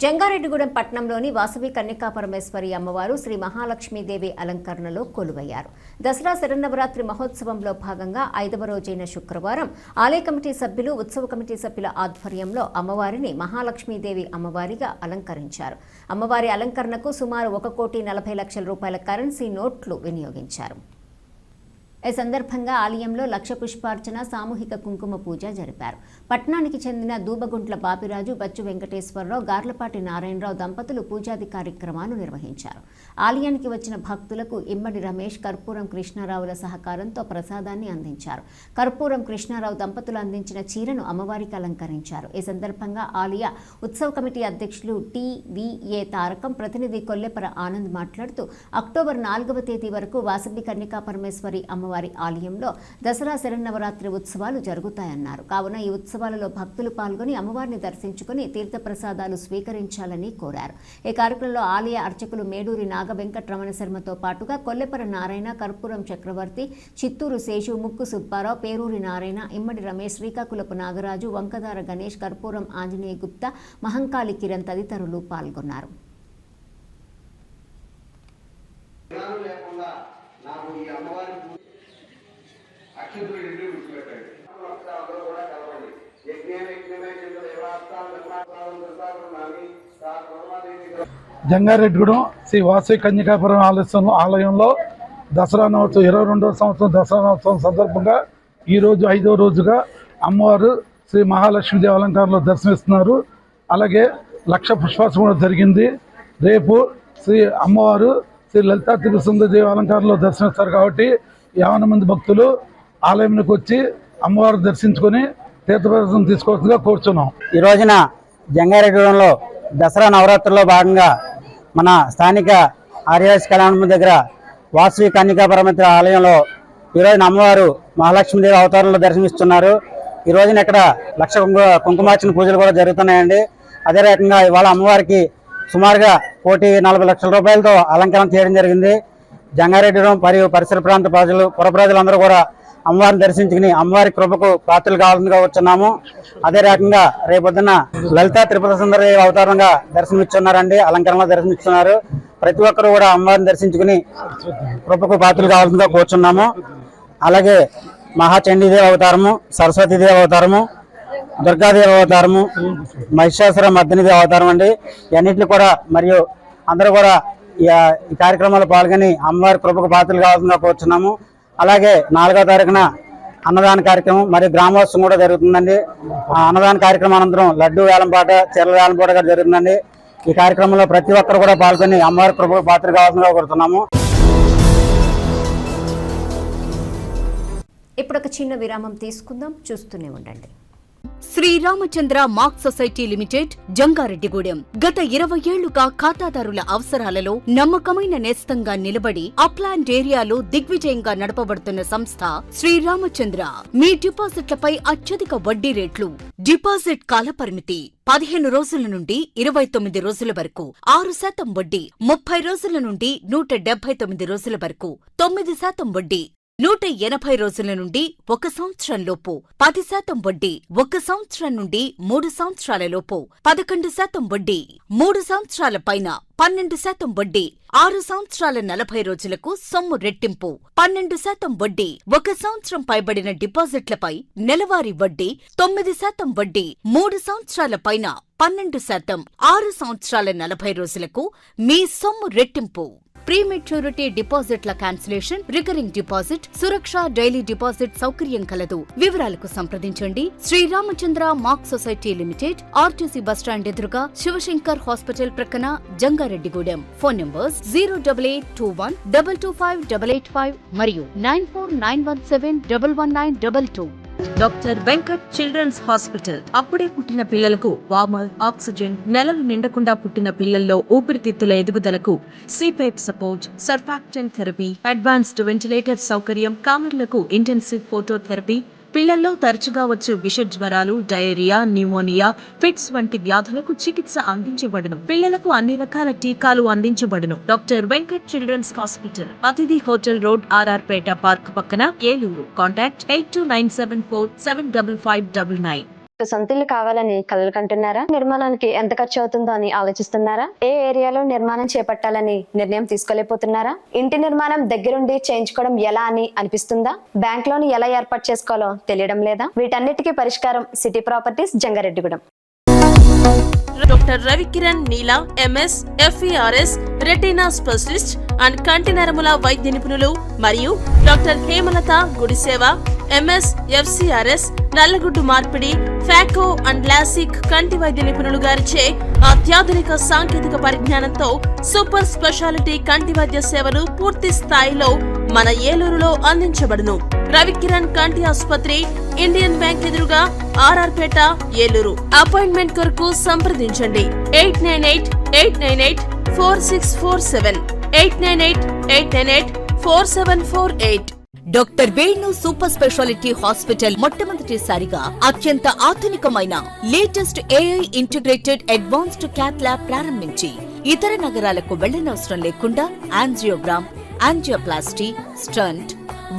జంగారెడ్డిగూడెం పట్టణంలోని వాసవి కన్యకా పరమేశ్వరి అమ్మవారు శ్రీ మహాలక్ష్మీదేవి అలంకరణలో కొలువయ్యారు. దసరా శరన్నవరాత్రి మహోత్సవంలో భాగంగా 5వ రోజైన శుక్రవారం ఆలయ కమిటీ సభ్యులు, ఉత్సవ కమిటీ సభ్యుల ఆధ్వర్యంలో అమ్మవారిని మహాలక్ష్మీదేవి అమ్మవారిగా అలంకరించారు. అమ్మవారి అలంకరణకు సుమారు 1,40,00,000 రూపాయల కరెన్సీ నోట్లు వినియోగించారు. ఈ సందర్భంగా ఆలయంలో లక్ష పుష్పార్చన, సామూహిక కుంకుమ పూజ జరిపారు. పట్టణానికి చెందిన దూబగుంట్ల బాపిరాజు, బచ్చు వెంకటేశ్వరరావు, గార్లపాటి నారాయణరావు దంపతులు పూజాది కార్యక్రమాలు నిర్వహించారు. ఆలయానికి వచ్చిన భక్తులకు ఇమ్మడి రమేష్, కర్పూరం కృష్ణారావుల సహకారంతో ప్రసాదాన్ని అందించారు. కర్పూరం కృష్ణారావు దంపతులు అందించిన చీరను అమ్మవారికి అలంకరించారు. ఈ సందర్భంగా ఆలయ ఉత్సవ కమిటీ అధ్యక్షులు టి.వి.ఏ. తారకం, ప్రతినిధి కొల్లెపర ఆనంద్ మాట్లాడుతూ అక్టోబర్ 4వ తేదీ వరకు వాసవి కన్యకా పరమేశ్వరి అమ్మవారి ఆలయంలో దసరా శరన్నవరాత్రి ఉత్సవాలు జరుగుతాయన్నారు. కావున ఈ ఉత్సవాలలో భక్తులు పాల్గొని అమ్మవారిని దర్శించుకుని తీర్థప్రసాదాలు స్వీకరించాలని కోరారు. ఈ కార్యక్రమంలో ఆలయ అర్చకులు మేడూరి నాగ వెంకటరమణ శర్మతో పాటుగా కొల్లెపర నారాయణ, కర్పూరం చక్రవర్తి, చిత్తూరు శేషు, ముక్కు సుబ్బారావు, పేరూరి నారాయణ, ఇమ్మడి రమేష్, శ్రీకాకుళపు నాగరాజు, వంకదార గణేష్, కర్పూరం ఆంజనేయ గుప్తా, మహంకాళి కిరణ్ తదితరులు పాల్గొన్నారు. జంగారెడ్డిగూడెం శ్రీ వాసవి కన్యకాపురం ఆలయంలో దసరా నవోత్సవం 22వ సంవత్సరం దసరా నవోత్సవం సందర్భంగా ఈరోజు 5వ రోజుగా అమ్మవారు శ్రీ మహాలక్ష్మీదేవి అలంకారంలో దర్శనమిస్తున్నారు. అలాగే లక్ష పుష్పార్చన కూడా జరిగింది. రేపు శ్రీ అమ్మవారు శ్రీ లలితా త్రిపురసుందరీదేవి అలంకారంలో దర్శనమిస్తారు. కాబట్టి 50 మంది భక్తులు ఆలయంలోకి వచ్చి అమ్మవారు దర్శించుకొని తీర్థప్రసాదం తీసుకోవాల్సిందిగా కోరుచున్నాం. ఈ రోజున జంగారెడ్డిగూడెంలో దసరా నవరాత్రుల్లో భాగంగా మన స్థానిక ఆర్యవైశ్య కళ్యాణం దగ్గర వాసవి కన్యకా పరమేశ్వరి ఆలయంలో ఈరోజున అమ్మవారు మహాలక్ష్మీదేవి అవతారంలో దర్శనమిస్తున్నారు. ఈ రోజున ఇక్కడ లక్ష కుంకుమార్చన పూజలు కూడా జరుగుతున్నాయండి. అదే రకంగా ఇవాళ అమ్మవారికి సుమారుగా 1,40,00,000 రూపాయలతో అలంకరణ చేయడం జరిగింది. జంగారెడ్డిగూడెం మరియు పరిసర ప్రాంత పుర ప్రజలందరూ కూడా అమ్మవారిని దర్శించుకుని అమ్మవారి కృపకు పాత్రలు కావాలని వచ్చున్నాము. అదే రకంగా రేపొద్దున లలితా త్రిపుర సుందరి అవతారంగా దర్శనమిస్తున్నారండి, అలంకరణలో దర్శనమిస్తున్నారు. ప్రతి ఒక్కరు కూడా అమ్మవారిని దర్శించుకుని కృపకు పాత్రలు కావాల్సిందిగా కోరుచున్నాము. అలాగే మహాచండీదేవి అవతారము, సరస్వతీదేవి అవతారము, దుర్గాదేవి అవతారము, మహిషాసుర మర్దినిదేవి అవతారం అండి. ఇవన్నింటినీ కూడా మరియు అందరూ కూడా ఈ కార్యక్రమాల్లో పాల్గొని అమ్మవారి కృపకు పాత్రలు కావాల్సిందిగా కోరుచున్నాము. అలాగే 4వ తారీఖున అన్నదాన కార్యక్రమం మరియు గ్రామోత్సవం కూడా జరుగుతుందండి. అన్నదాన కార్యక్రమం అనంతరం లడ్డు వేలంపాట, చీరల వేలంపాట కూడా జరుగుతుందండి. ఈ కార్యక్రమంలో ప్రతి ఒక్కరు కూడా పాల్గొని అమ్మవారి కృపకు పాత్ర కావాల్సిందిగా కోరుతున్నాము. ఇప్పుడు ఒక చిన్న విరామం తీసుకుందాం, చూస్తూనే ఉండండి. Sriramachandra mark society limited, Jangareddygudem. గత 20 ఏళ్లుగా ఖాతాదారుల అవసరాలలో నమ్మకమైన నేస్తంగా నిలబడి అప్లాండ్ ఏరియాలో దిగ్విజయంగా నడపబడుతున్న సంస్థ శ్రీరామచంద్ర. మీ డిపాజిట్లపై అత్యధిక వడ్డీ రేట్లు, డిపాజిట్ కాలపరిమితి 15 రోజుల నుండి 29 రోజుల వరకు, 6% వడ్డీ, 30 రోజుల నుండి 179 రోజుల వరకు, 9% వడ్డీ, 180 రోజుల నుండి 1 సంవత్సరం లోపు, 10% వడ్డీ, 1 సంవత్సరం నుండి 3 సంవత్సరాల లోపు, 11% వడ్డీ, 3 సంవత్సరాల పైన 12% వడ్డీ, 6 సంవత్సరాల 40 రోజులకు సొమ్ము రెట్టింపు, 12% వడ్డీ, 1 సంవత్సరం పైబడిన డిపాజిట్లపై నెలవారీ వడ్డీ, 9% వడ్డీ, 3 సంవత్సరాల పైన 12%, 6 సంవత్సరాల 40 రోజులకు మీ సొమ్ము రెట్టింపు. ప్రీమెచ్యూరిటీ డిపాజిట్ల cancellation, recurring deposit, Suraksha daily deposit సౌకర్యం కలదు. వివరాలకు సంప్రదించండి. Sriramachandra mark society limited, RTC bus stand ఎదురుగా, శివశంకర్ హాస్పిటల్ ప్రక్కన, జంగారెడ్డిగూడెం. ఫోన్ నంబర్స్ 08821 225 885 మరియు 94917119 11922. Doctor Venkat children's hospital. అప్పుడే పుట్టిన పిల్లలకు వార్మర్, ఆక్సిజన్, నెలలు నిండకుండా పుట్టిన పిల్లల్లో ఊపిరితిత్తుల ఎదుగుదలకు CPAP support, surfactant therapy, advanced ventilator సౌకర్యం, కామర్లకు ఇంటెన్సివ్ ఫోటోథెరపీ, పిల్లల్లో తరచుగా వచ్చు విష జ్వరాలు, డయేరియా, న్యూమోనియా, ఫిట్స్ వంటి వ్యాధులకు చికిత్స అందించబడును. పిల్లలకు అన్ని రకాల టీకాలు అందించబడును. డాక్టర్ వెంకట్ చిల్డ్రన్స్ హాస్పిటల్, అతిథి హోటల్ రోడ్, ఆర్ఆర్ పేట పార్క్ పక్కన, ఏలూరు. కాంటాక్ట్ 8297475599. సొంతిల్లు కావాలని కలలు కంటున్నారా? నిర్మాణానికి ఎంత ఖర్చు అవుతుందో అని ఆలోచిస్తున్నారా? ఏ ఏరియాలో నిర్మాణం చేపట్టాలని నిర్ణయం తీసుకోలేకపోతున్నారా? ఇంటి నిర్మాణం దగ్గరుండి చేయించుకోవడం ఎలా అని అనిపిస్తుందా? బ్యాంక్ లోన్ ఎలా ఏర్పాటు చేసుకోవాలో తెలియడం లేదా? వీటన్నిటికీ పరిష్కారం city properties, Jangareddygudem. Doctor Ravikiran Neela MS FERS retina specialist and కంటి నరముల వైద్య నిపుణులు మరియు doctor Hemalatha Gudiseva MS FCRS నల్లగుడ్డు మార్పిడి ఫాకో అండ్ లాసిక్ కంటి వైద్య నిపుణులు గారిచే అత్యాధునిక సాంకేతిక పరిజ్ఞానంతో సూపర్ స్పెషాలిటీ కంటి వైద్య సేవలు పూర్తి స్థాయిలో మన ఏలూరులో అందించబడును. రవికిరణ్ కంటి ఆసుపత్రి, ఇండియన్ బ్యాంక్ ఎదురుగా RR పేట, ఏలూరు. అపాయింట్మెంట్ కొరకు సంప్రదించండి 898-898-4647 898-898-4748. Doctor Venu super speciality hospital మొట్టమొదటిసారిగా అత్యంత ఆధునికమైన latest AI integrated advanced cath lab ప్రారంభించి ఇతర నగరాలకు వెళ్లనవసరం లేకుండా angiogram, angioplasty, stent,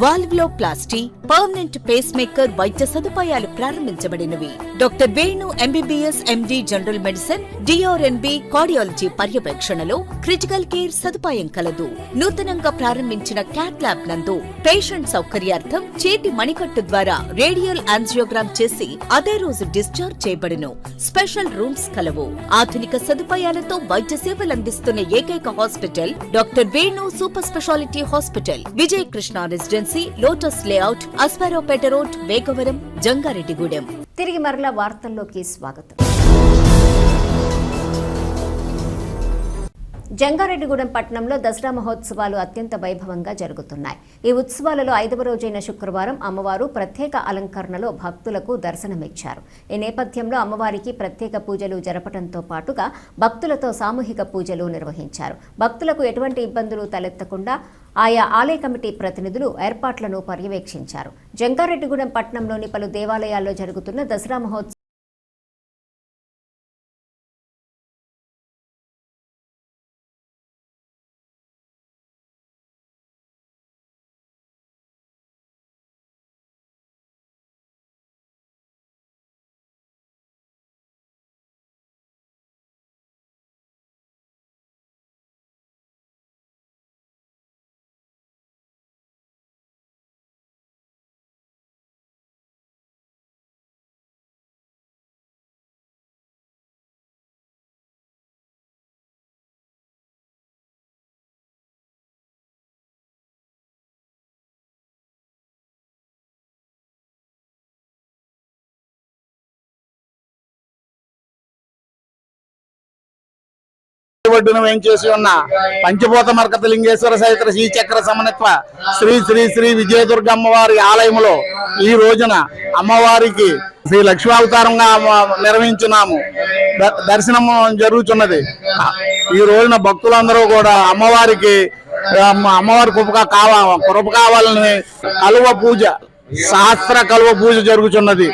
valvuloplasty, permanent pacemaker వైద్య సదుపాయాలు ప్రారంభించబడినవి. Doctor Venu MBBS MD general medicine, DRNB cardiology పర్యవేక్షణలో క్రిటికల్ కేర్ సదుపాయం కలదు. నూతనంగా ప్రారంభించిన క్యాత్ ల్యాబ్ నందు పేషెంట్ సౌకర్యార్థం చేతి మణికట్టు ద్వారా రేడియల్ యాంజియోగ్రామ్ చేసి అదే రోజు డిశ్చార్జ్ చేయబడును. స్పెషల్ రూమ్స్ కలవు. ఆధునిక సదుపాయాలతో వైద్య సేవలు అందిస్తున్న ఏకైక hospital doctor Venu super speciality hospital, Vijaya Krishna residency, lotus layout, Asparopeta road, Vegavaram, Jangareddygudem. తిరిగి మరలా వార్తల్లోకి స్వాగతం. జంగారెడ్డిగూడెం పట్టణంలో దసరా మహోత్సవాలు అత్యంత వైభవంగా జరుగుతున్నాయి. ఈ ఉత్సవాలలో 5వ రోజైన శుక్రవారం అమ్మవారు ప్రత్యేక అలంకరణలో భక్తులకు దర్శనమిచ్చారు. ఈ నేపథ్యంలో అమ్మవారికి ప్రత్యేక పూజలు జరపడంతో పాటుగా భక్తులతో సామూహిక పూజలు నిర్వహించారు. భక్తులకు ఎటువంటి ఇబ్బందులు తలెత్తకుండా ఆయా ఆలయ కమిటీ ప్రతినిధులు ఏర్పాట్లను పర్యవేక్షించారు. జంగారెడ్డిగూడెం పట్టణంలోని పలు దేవాలయాల్లో జరుగుతున్న దసరా మహోత్సవం ఒడ్డున వేంచేసి ఉన్న పంచభూత మరకత లింగేశ్వర సహిత శ్రీచక్ర సమన్విత శ్రీ శ్రీ శ్రీ విజయదుర్గ అమ్మవారి ఆలయంలో ఈ రోజున అమ్మవారికి శ్రీ లక్ష్మావతారంగా నిర్వహించున్నాము. దర్శనం జరుగుతున్నది. ఈ రోజున భక్తులందరూ కూడా అమ్మవారికి కృప కావాలని కలువ పూజ, సహస్ర కలువ పూజ జరుగుతున్నది.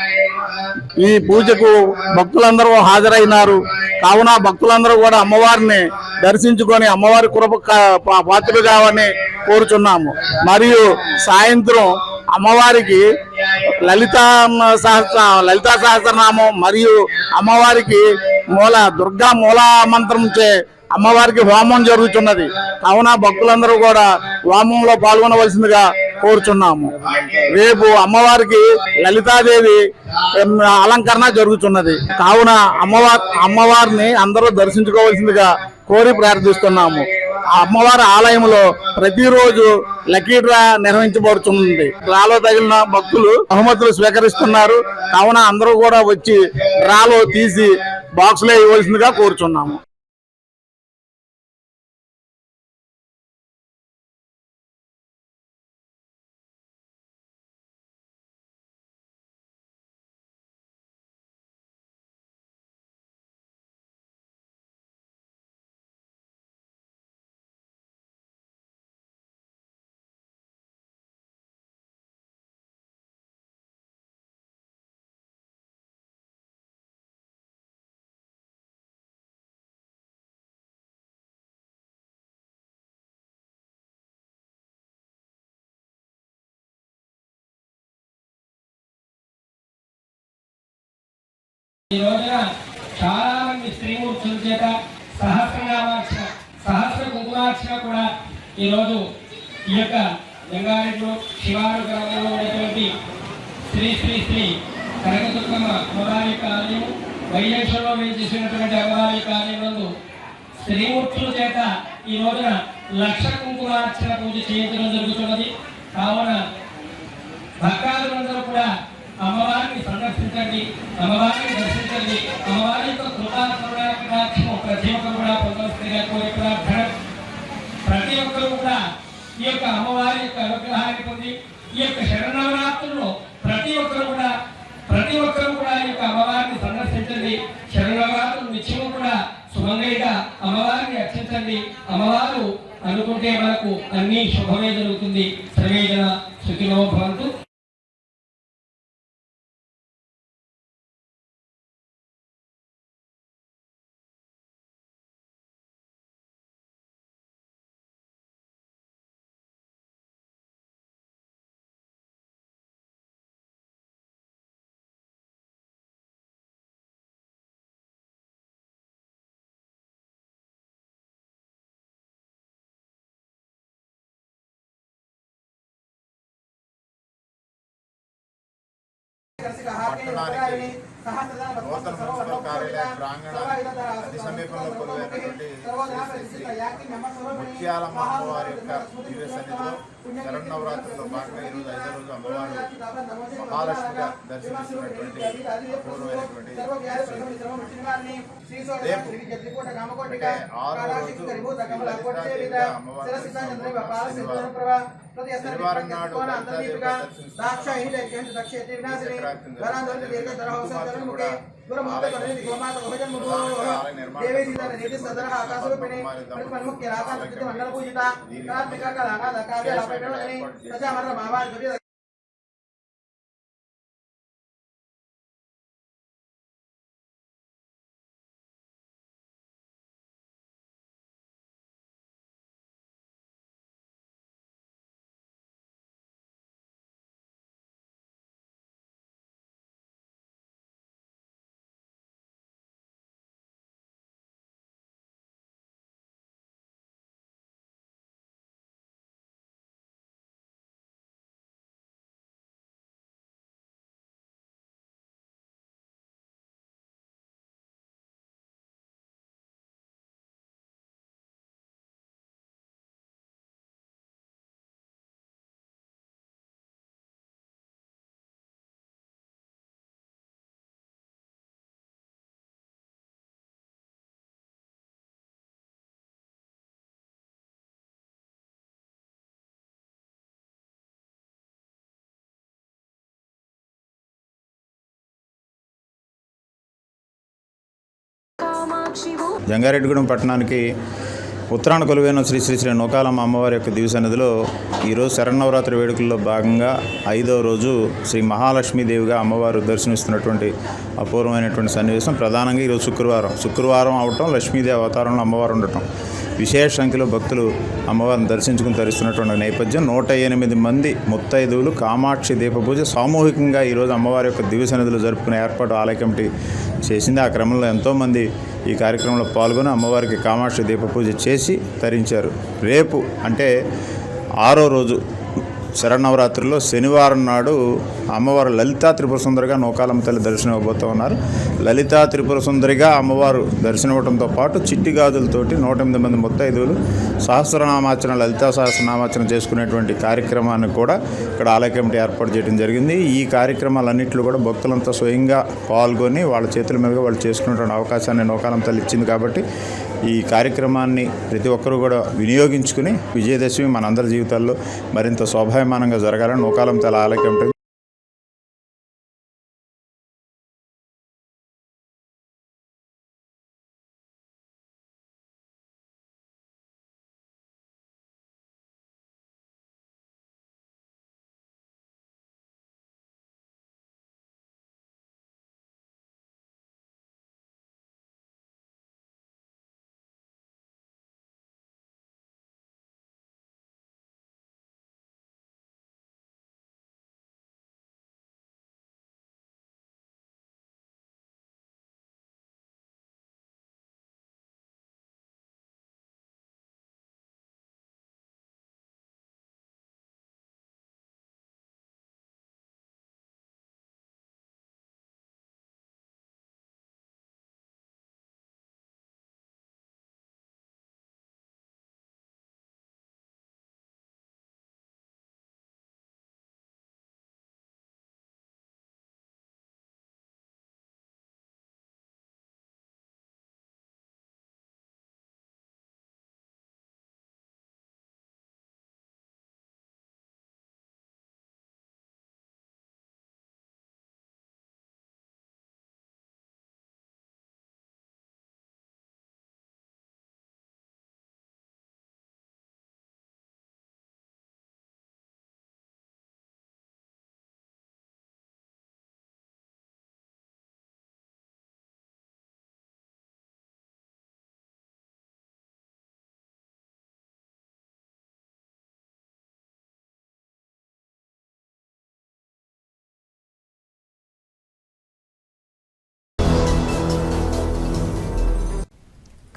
ఈ పూజకు భక్తులందరూ హాజరైనారు. కావున భక్తులందరూ కూడా అమ్మవారిని దర్శించుకొని అమ్మవారి కృప పాత్రలు కావాలని కోరుచున్నాము. మరియు సాయంత్రం అమ్మవారికి లలితా సహస్రనామం మరియు అమ్మవారికి దుర్గా మూల మంత్రంచే అమ్మవారికి హోమం జరుగుతున్నది. కావున భక్తులందరూ కూడా హోమంలో పాల్గొనవలసిందిగా కోరుచున్నాము. రేపు అమ్మవారికి లలితాదేవి అలంకరణ జరుగుతున్నది. కావున అమ్మవారిని అందరూ దర్శించుకోవాల్సిందిగా కోరి ప్రార్థిస్తున్నాము. అమ్మవారి ఆలయంలో ప్రతిరోజు లక్కీ డ్రా నిర్వహించబడుతుంది. డ్రాలో తగిలిన భక్తులు బహుమతులు స్వీకరిస్తున్నారు. కావున అందరూ కూడా వచ్చి డ్రాలో తీసి బాక్స్ లో ఇవ్వవలసిందిగా కోరుచున్నాము. ఈ రోజున చాలా మంది స్త్రీమూర్తుల చేత సహస్రనామార్చన, సహస్ర కుంకుమార్చన కూడా ఈరోజు ఈ యొక్క జంగారెడ్డిలో శివారు గ్రామంలో ఉన్నటువంటి శ్రీ శ్రీ శ్రీ కనకదుర్గమ్మ అమ్మవారి యొక్క ఆలయం వైజంక్షన్లో వేయించేసినటువంటి అమ్మవారి యొక్క ఆలయంలో శ్రీమూర్తుల చేత ఈ రోజున 1,00,000 కుంకుమార్చన పూజ చేయించడం జరుగుతున్నది. కావున భక్తాదులందరూ కూడా అమ్మవారిని సందర్శించండి, అమ్మవారిని దర్శించండి. అమ్మవారి యొక్క కృపా కరుణా కటాక్షం ప్రతి ఒక్కరు కూడా పొందవలసిందిగా కోరే ప్రార్థన. ప్రతి ఒక్కరు కూడా ఈ యొక్క అమ్మవారి యొక్క అనుగ్రహాన్ని పొంది ఈ యొక్క శరణవరాత్రుల్లో ప్రతి ఒక్కరు కూడా ఈ యొక్క అమ్మవారిని సందర్శించండి. శరణవరాత్రులు నిత్యము కూడా సుమంగళిగా అమ్మవారిని అర్చించండి. అమ్మవారు అనుకుంటే మనకు అన్ని శుభమే జరుగుతుంది. సర్వేజన సుఖినో భవంతు. పట్టణానికి నూతన మున్సిపల్ కార్యాలయ ప్రాంగణ అతి సమీపంలో కొలువైనటువంటి ముత్యాలమ్మ అమ్మవారి యొక్క దివ్య సన్నిధిలో శరన్నవరాత్రుల్లో భాగంగా ఈరోజు 5వ రోజు అమ్మవారు మహాలక్ష్మిగా దర్శనమిస్తున్నటువంటి అపూర్వమైనటువంటి రేపు అంటే 6వ రోజు లలితాదేవిగా అమ్మవారు శనివారం నాడు జంగారెడ్డిగూడెం పట్టణానికి ఉత్తరాన కొలువైన శ్రీ శ్రీ శ్రీ నూకాలమ్మ అమ్మవారి యొక్క దివ్య సన్నిధిలో ఈరోజు శరన్నవరాత్రి వేడుకల్లో భాగంగా 5వ రోజు శ్రీ మహాలక్ష్మీదేవిగా అమ్మవారు దర్శనమిస్తున్నటువంటి అపూర్వమైనటువంటి సన్నివేశం. ప్రధానంగా ఈరోజు శుక్రవారం అవటం, లక్ష్మీదేవి అవతారంలో అమ్మవారు ఉండటం, విశేష సంఖ్యలో భక్తులు అమ్మవారిని దర్శించుకుని తరిస్తున్నటువంటి నేపథ్యం. 108 మంది ముత్తైదువులు కామాక్షి దీప పూజ సామూహికంగా ఈరోజు అమ్మవారి యొక్క దివ్య సన్నిధిలో జరుపుకునే ఏర్పాటు ఆలయ కమిటీ చేసింది. ఆ క్రమంలో ఎంతోమంది ఈ కార్యక్రమంలో పాల్గొని అమ్మవారికి కామాక్షి దీప పూజ చేసి తరించారు. రేపు అంటే 6వ రోజు శరన్నవరాత్రిలో శనివారం నాడు అమ్మవారు లలితా త్రిపుర సుందరిగా నూకాలమ్మ తల్లి దర్శనం ఇవ్వబోతూ ఉన్నారు. లలితా త్రిపుర సుందరిగా అమ్మవారు దర్శనం ఇవ్వడంతో పాటు చిట్టి గాజులతోటి 108 మంది ముత్తైదువులు సహస్రనామార్చన, లలితా సహస్రనామార్చన చేసుకునేటువంటి కార్యక్రమాన్ని కూడా ఇక్కడ ఆలయ కమిటీ ఏర్పాటు చేయడం జరిగింది. ఈ కార్యక్రమాలన్నింటిలో కూడా భక్తులంతా స్వయంగా పాల్గొని వాళ్ళ చేతుల మీదుగా వాళ్ళు చేసుకునేటువంటి అవకాశాన్ని నూకాలమ్మ తల్లి ఇచ్చింది. కాబట్టి ఈ కార్యక్రమాన్ని ప్రతి ఒక్కరూ కూడా వినియోగించుకుని విజయదశమి మనందరి జీవితాల్లో మరింత శోభాయమానంగా జరగాలని నూకాలమ్మ తల్లి ఆలయ కమిటీ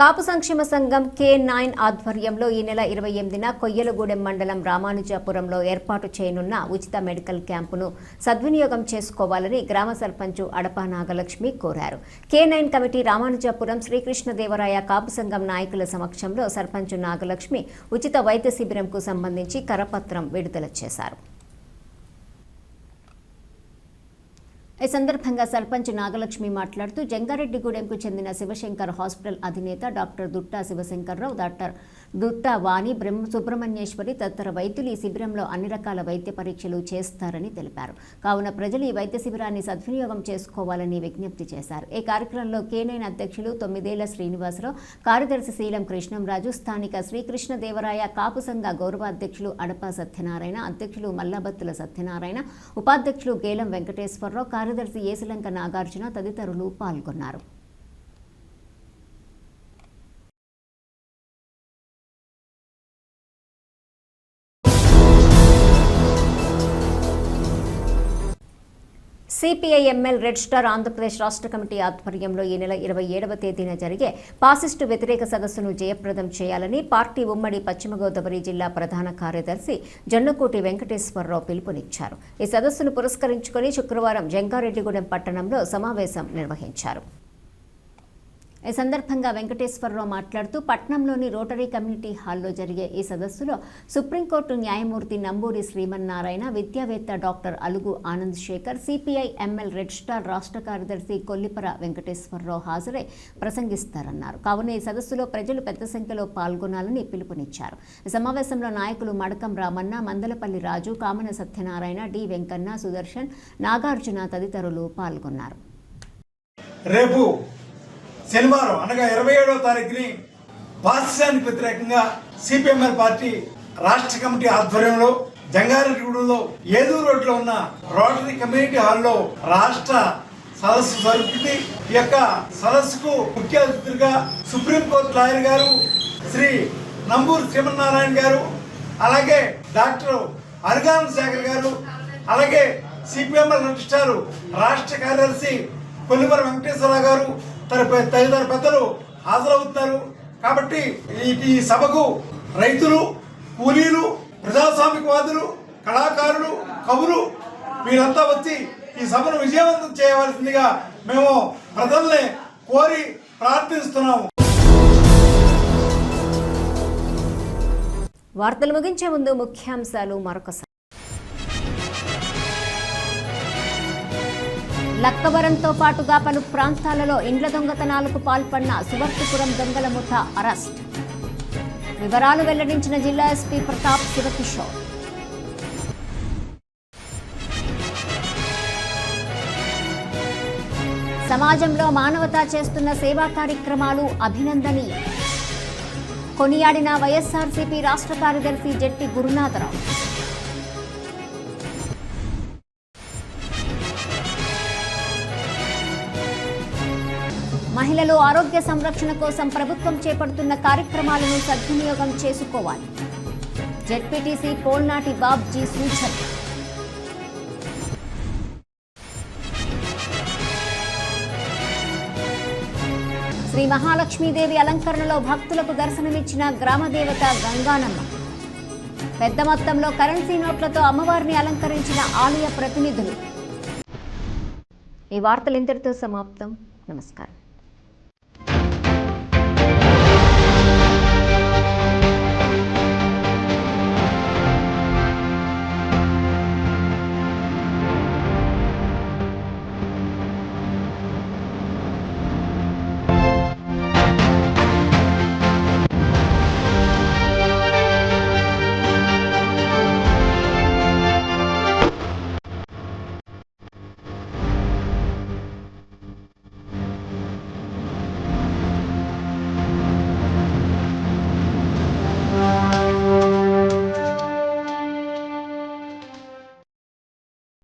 కాపు సంక్షేమ సంఘం K9 ఆధ్వర్యంలో ఈ నెల 28న కొయ్యలగూడెం మండలం రామానుజాపురంలో ఏర్పాటు చేయనున్న ఉచిత మెడికల్ క్యాంపును సద్వినియోగం చేసుకోవాలని గ్రామ సర్పంచ్ అడపా నాగలక్ష్మి కోరారు. K9 కమిటీ రామానుజాపురం శ్రీకృష్ణదేవరాయ కాపు సంఘం నాయకుల సమక్షంలో సర్పంచ్ నాగలక్ష్మి ఉచిత వైద్య శిబిరంకు సంబంధించి కరపత్రం విడుదల చేశారు. ఈ సందర్భంగా సర్పంచ్ నాగలక్ష్మి మాట్లాడుతూ జంగారెడ్డిగూడెంకు చెందిన శివశంకర్ హాస్పిటల్ అధినేత డాక్టర్ దుట్టా శివశంకర్రావు, డాక్టర్ దుట్టా వాణి, సుబ్రహ్మణ్యేశ్వరి తదితర వైద్యులు ఈ శిబిరంలో అన్ని రకాల వైద్య పరీక్షలు చేస్తారని తెలిపారు. కావున ప్రజలు ఈ వైద్య శిబిరాన్ని సద్వినియోగం చేసుకోవాలని విజ్ఞప్తి చేశారు. ఈ కార్యక్రమంలో K9 అధ్యక్షులు 9 శ్రీనివాసరావు, కార్యదర్శి శీలం కృష్ణంరాజు, స్థానిక శ్రీకృష్ణదేవరాయ కాపు సంఘ గౌరవాధ్యక్షులు అడపా సత్యనారాయణ, అధ్యక్షులు మల్లాబత్తుల సత్యనారాయణ, ఉపాధ్యక్షులు గేలం వెంకటేశ్వరరావు, కార్యదర్శి ఏసులంక నాగార్జున తదితరులు పాల్గొన్నారు. CPI-ML రెడ్ స్టార్ ఆంధ్రప్రదేశ్ రాష్ట్ర కమిటీ ఆధ్వర్యంలో ఈ నెల 27వ తేదీన జరిగే పాసిస్టు వ్యతిరేక సదస్సును జయప్రదం చేయాలని పార్టీ ఉమ్మడి పశ్చిమ గోదావరి జిల్లా ప్రధాన కార్యదర్శి జొన్నకోటి వెంకటేశ్వరరావు పిలుపునిచ్చారు. ఈ సదస్సును పురస్కరించుకొని శుక్రవారం జంగారెడ్డిగూడెం పట్టణంలో సమావేశం నిర్వహించారు. ఈ సందర్భంగా వెంకటేశ్వరరావు మాట్లాడుతూ పట్నంలోని రోటరీ కమ్యూనిటీ హాల్లో జరిగే ఈ సదస్సులో సుప్రీంకోర్టు న్యాయమూర్తి నంబూరి శ్రీమన్నారాయణ, విద్యావేత్త డాక్టర్ అలుగు Anand Shekhar, CPI-ML red star రాష్ట్ర కార్యదర్శి కొల్లిపర వెంకటేశ్వరరావు హాజరై ప్రసంగిస్తారన్నారు. కావున ఈ సదస్సులో ప్రజలు పెద్ద సంఖ్యలో పాల్గొనాలని పిలుపునిచ్చారు. ఈ సమావేశంలో నాయకులు మడకం రామన్న, మందలపల్లి రాజు, కామన సత్యనారాయణ, డి వెంకన్న, సుదర్శన్, నాగార్జున తదితరులు పాల్గొన్నారు. రేపు శనివారం అనగా 27వ తారీఖుని పాకిస్తాన్కి వ్యతిరేకంగా CPI-ML పార్టీ రాష్ట్ర కమిటీ ఆధ్వర్యంలో జంగారెడ్డిగూడెంలో ఏదూరు రోడ్లో ఉన్న రోటరీ కమ్యూనిటీ హాల్లో రాష్ట్ర సదస్సు జరుగుతుంది. ఈ యొక్క సదస్సుకు ముఖ్య అతిథులుగా సుప్రీంకోర్టు లాయర్ గారు శ్రీ నంబూరి శ్రీమన్నారాయణ గారు, అలాగే డాక్టర్ అరుగానంద్ శేఖర్ గారు, అలాగే CPI-ML రెడ్ స్టార్ రాష్ట్ర కార్యదర్శి కొల్లిపర వెంకటేశ్వరరావు గారు తదితర పెద్దలు హాజరవుతున్నారు. కాబట్టి ఈ సభకు రైతులు, కూలీలు, ప్రజాస్వామికవాదులు, కళాకారులు, కవులు వీరంతా వచ్చి ఈ సభను విజయవంతం చేయవలసిందిగా మేము ప్రజల్ని కోరి ప్రార్థిస్తున్నాము. వార్తలు ముగించే ముందు ముఖ్యాంశాలు మరొకసారి. లక్కవరంతో పాటుగా పలు ప్రాంతాలలో ఇండ్ల దొంగతనాలకు పాల్పడిన సువర్తిపురం దొంగల ముఠా అరెస్ట్. వివరాలు వెల్లడించిన జిల్లా ఎస్పీ ప్రతాప్ శివకిషోర్. సమాజంలో మానవత చేస్తున్న సేవా కార్యక్రమాలు అభినందనీయం. కొనియాడిన వైఎస్ఆర్సీపీ రాష్ట్ర కార్యదర్శి జెట్టి గురునాథరావు. మహిళలు ఆరోగ్య సంరక్షణ కోసం ప్రభుత్వం చేపడుతున్న కార్యక్రమాలను సద్వినియోగం చేసుకోవాలి. జెడ్పీటీసీ పోల్నాటి బాబ్జీ సూచన. శ్రీ మహాలక్ష్మీదేవి అలంకరణలో భక్తులకు దర్శనమిచ్చిన గ్రామదేవత గంగానమ్మ. పెద్ద మొత్తంలో కరెన్సీ నోట్లతో అమ్మవారిని అలంకరించిన ఆలయ ప్రతినిధులు. ఈ వార్తలు ఇంతటితో సమాప్తం. నమస్కారం.